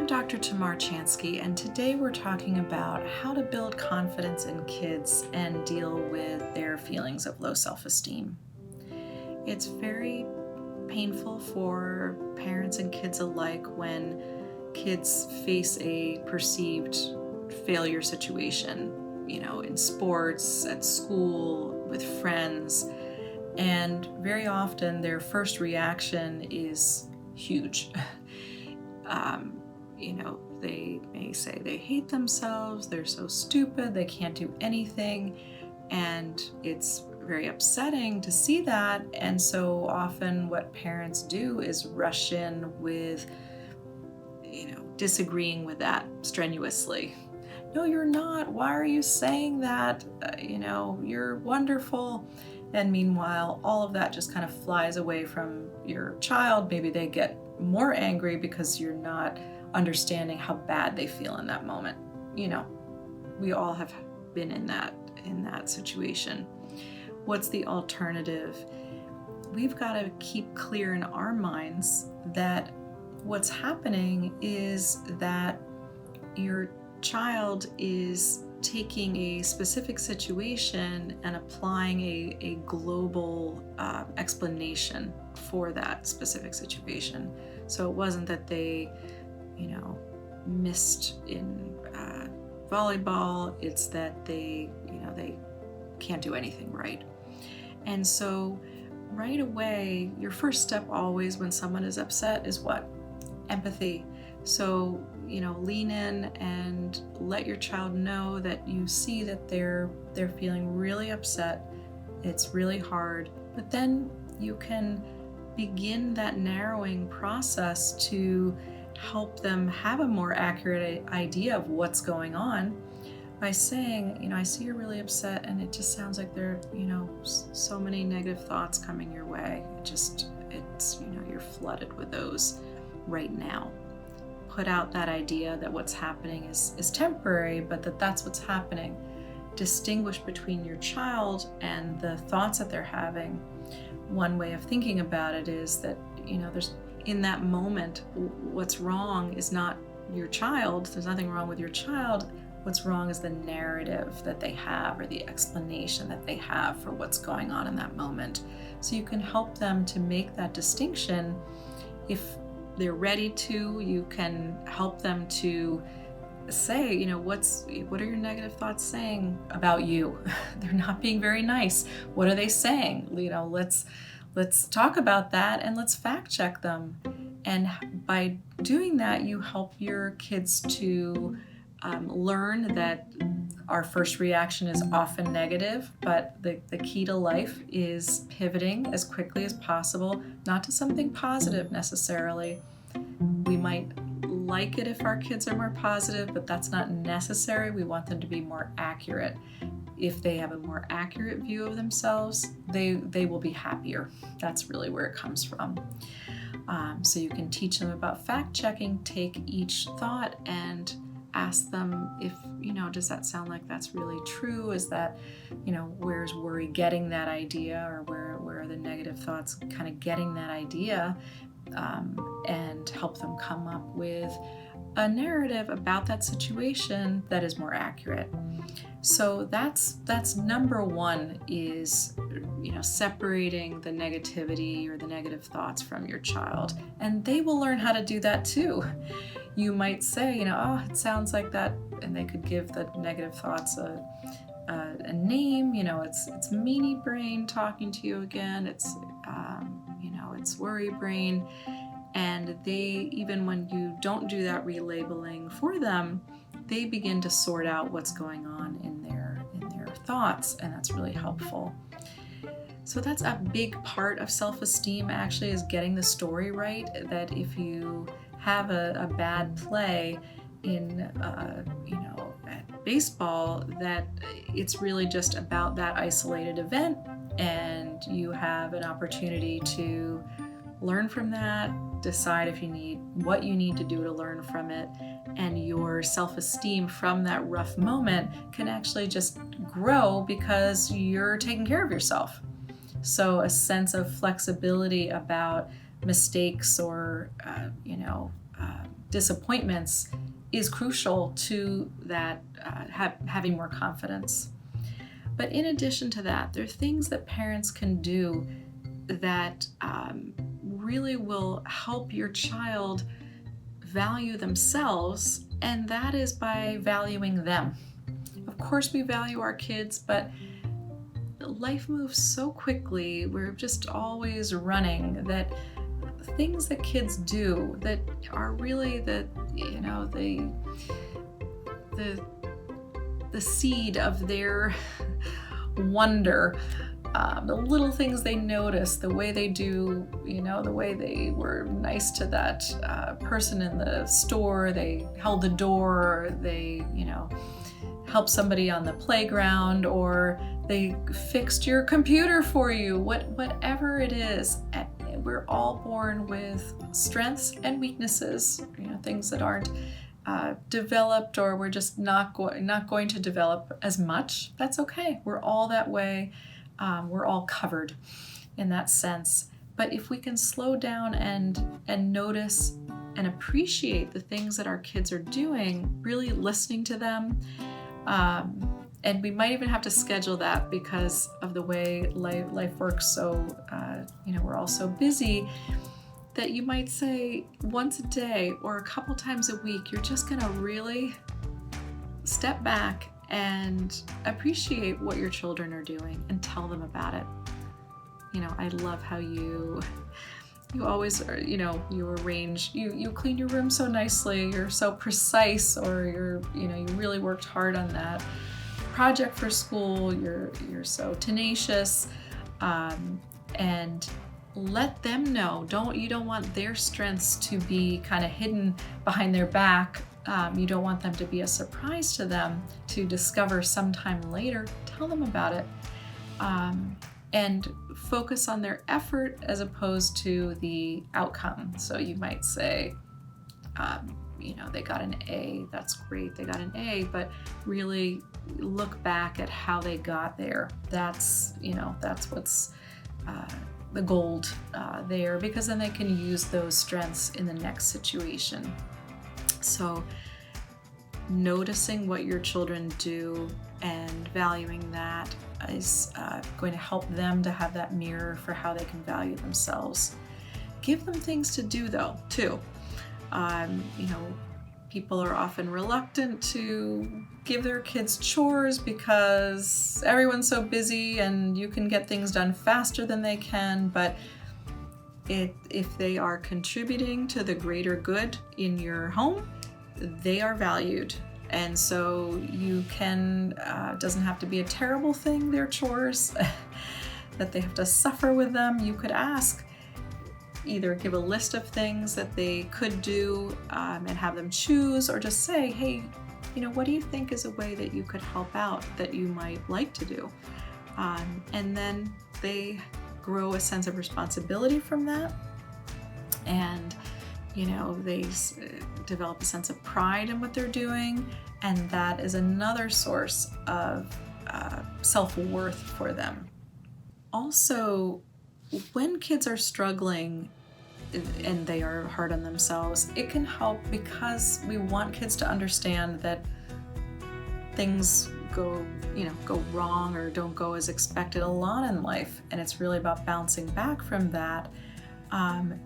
I'm Dr. Tamar Chansky, and today we're talking about how to build confidence in kids and deal with their feelings of low self-esteem. It's very painful for parents and kids alike when kids face a perceived failure situation, in sports, at school, with friends, and very often their first reaction is huge. They may say they hate themselves, they're so stupid, they can't do anything, and it's very upsetting to see that. And so often what parents do is rush in with, disagreeing with that strenuously. No, you're not. Why are you saying that? You're wonderful. And meanwhile, all of that just kind of flies away from your child. Maybe they get more angry because you're not understanding how bad they feel in that moment. We all have been in that situation. What's the alternative? We've got to keep clear in our minds that what's happening is that your child is taking a specific situation and applying a global explanation for that specific situation. So it wasn't that they, missed in volleyball, it's that they can't do anything right. And so right away, your first step always when someone is upset is what? Empathy. So, lean in and let your child know that you see that they're feeling really upset. It's really hard, but then you can begin that narrowing process to help them have a more accurate idea of what's going on by saying, I see you're really upset and it just sounds like there are, so many negative thoughts coming your way. It's, you're flooded with those right now. Put out that idea that what's happening is temporary, but that's what's happening. Distinguish between your child and the thoughts that they're having. One way of thinking about it is that, there's in that moment, what's wrong is not your child. There's nothing wrong with your child. What's wrong is the narrative that they have or the explanation that they have for what's going on in that moment. So you can help them to make that distinction. If they're ready to, you can help them to say, what are your negative thoughts saying about you? They're not being very nice. What are they saying? Let's talk about that and let's fact check them. And by doing that, you help your kids to learn that our first reaction is often negative, but the key to life is pivoting as quickly as possible, not to something positive necessarily. We might like it if our kids are more positive, but that's not necessary. We want them to be more accurate. If they have a more accurate view of themselves, they will be happier. That's really where it comes from. So you can teach them about fact checking, take each thought and ask them if, does that sound like that's really true? Is that, where's worry getting that idea, or where are the negative thoughts kind of getting that idea? And help them come up with a narrative about that situation that is more accurate. So that's number one, is separating the negativity or the negative thoughts from your child, and they will learn how to do that too. You might say, it sounds like that, and they could give the negative thoughts a name. It's meanie brain talking to you again. It's worry brain. And they, even when you don't do that relabeling for them, they begin to sort out what's going on in their thoughts, and that's really helpful. So that's a big part of self-esteem, actually, is getting the story right. That if you have a bad play in at baseball, that it's really just about that isolated event, and you have an opportunity to learn from that, decide what you need to do to learn from it, and your self-esteem from that rough moment can actually just grow because you're taking care of yourself. So a sense of flexibility about mistakes or disappointments is crucial to that having more confidence. But in addition to that, there are things that parents can do that really will help your child value themselves, and that is by valuing them. Of course, we value our kids, but life moves so quickly. We're just always running, that things that kids do that are really the seed of their wonder, the little things they notice, the way they do, the way they were nice to that person in the store, they held the door, they, helped somebody on the playground, or they fixed your computer for you, whatever it is. We're all born with strengths and weaknesses, things that aren't developed, or we're just not going to develop as much. That's okay. We're all that way. We're all covered in that sense. But if we can slow down and notice and appreciate the things that our kids are doing, really listening to them, and we might even have to schedule that because of the way life works. So, we're all so busy that you might say once a day or a couple times a week, you're just going to really step back and appreciate what your children are doing and tell them about it. I love how you always are, you arrange, you clean your room so nicely, you're so precise, or you really worked hard on that project for school, you're so tenacious, and let them know. You don't want their strengths to be kind of hidden behind their back. You don't want them to be a surprise to them to discover sometime later. Tell them about it. And focus on their effort as opposed to the outcome. So you might say, they got an A, that's great, they got an A, but really look back at how they got there. That's what's the gold there, because then they can use those strengths in the next situation. So noticing what your children do and valuing that is going to help them to have that mirror for how they can value themselves. Give them things to do, though, too. People are often reluctant to give their kids chores because everyone's so busy and you can get things done faster than they can, but if they are contributing to the greater good in your home, they are valued. And so you can, doesn't have to be a terrible thing, their chores, that they have to suffer with them. You could ask, either give a list of things that they could do and have them choose, or just say, hey, what do you think is a way that you could help out that you might like to do? And then they grow a sense of responsibility from that. And they develop a sense of pride in what they're doing, and that is another source of self-worth for them. Also, when kids are struggling and they are hard on themselves, it can help because we want kids to understand that things go wrong or don't go as expected a lot in life, and it's really about bouncing back from that.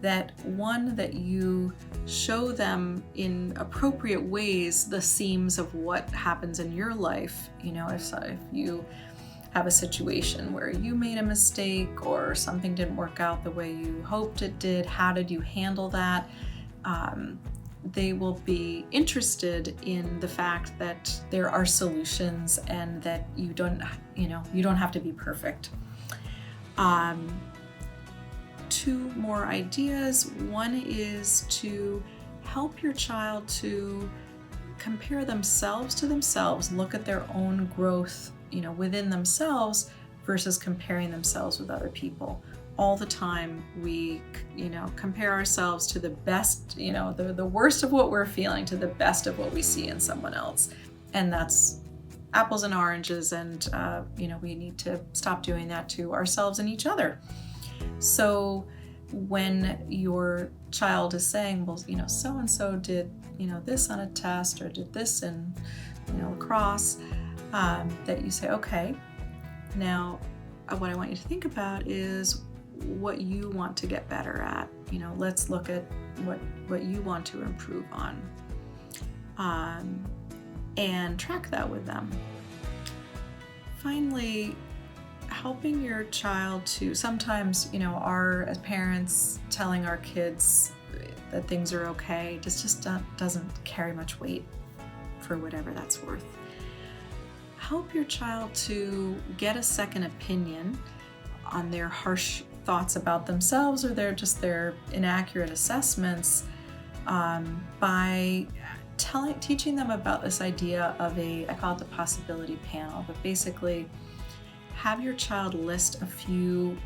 That you show them in appropriate ways the seams of what happens in your life. If you have a situation where you made a mistake or something didn't work out the way you hoped it did, how did you handle that? They will be interested in the fact that there are solutions and that you don't have to be perfect. Two more ideas. One is to help your child to compare themselves to themselves, look at their own growth, within themselves versus comparing themselves with other people. All the time we, compare ourselves to the best, the worst of what we're feeling to the best of what we see in someone else. And that's apples and oranges, and, we need to stop doing that to ourselves and each other. So when your child is saying, well, so-and-so did, this on a test or did this in, lacrosse, that you say, okay, now what I want you to think about is what you want to get better at. Let's look at what you want to improve on, and track that with them. Finally, helping your child to sometimes, as parents telling our kids that things are okay just doesn't carry much weight for whatever that's worth. Help your child to get a second opinion on their harsh thoughts about themselves or their inaccurate assessments, by teaching them about this idea of I call it the possibility panel, but basically have your child list a few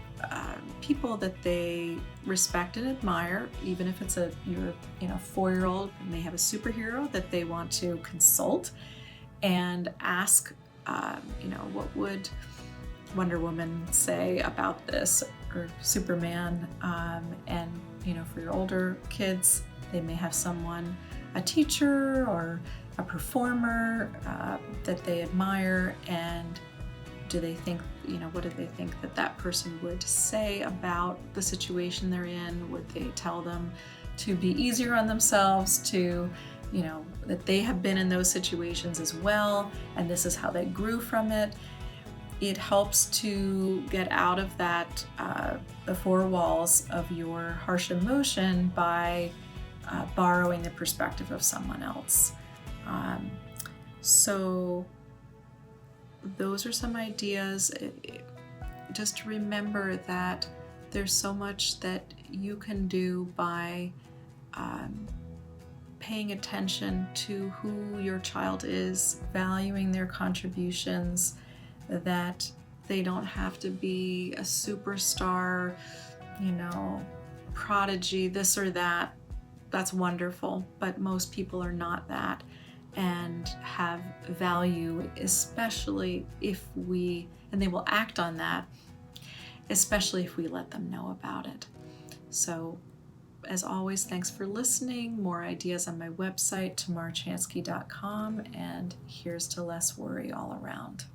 people that they respect and admire, even if it's your 4-year-old may have a superhero that they want to consult, and ask, what would Wonder Woman say about this, or Superman, and for your older kids, they may have someone, a teacher or a performer that they admire, and do they think, what do they think that person would say about the situation they're in? Would they tell them to be easier on themselves, to, that they have been in those situations as well, and this is how they grew from it? It helps to get out of that, the 4 walls of your harsh emotion by borrowing the perspective of someone else. So those are some ideas. Just remember that there's so much that you can do by paying attention to who your child is, valuing their contributions, that they don't have to be a superstar, prodigy, this or that. That's wonderful, but most people are not that and have value, especially and they will act on that, especially if we let them know about it. So, as always, thanks for listening. More ideas on my website, tamarchansky.com, and here's to less worry all around.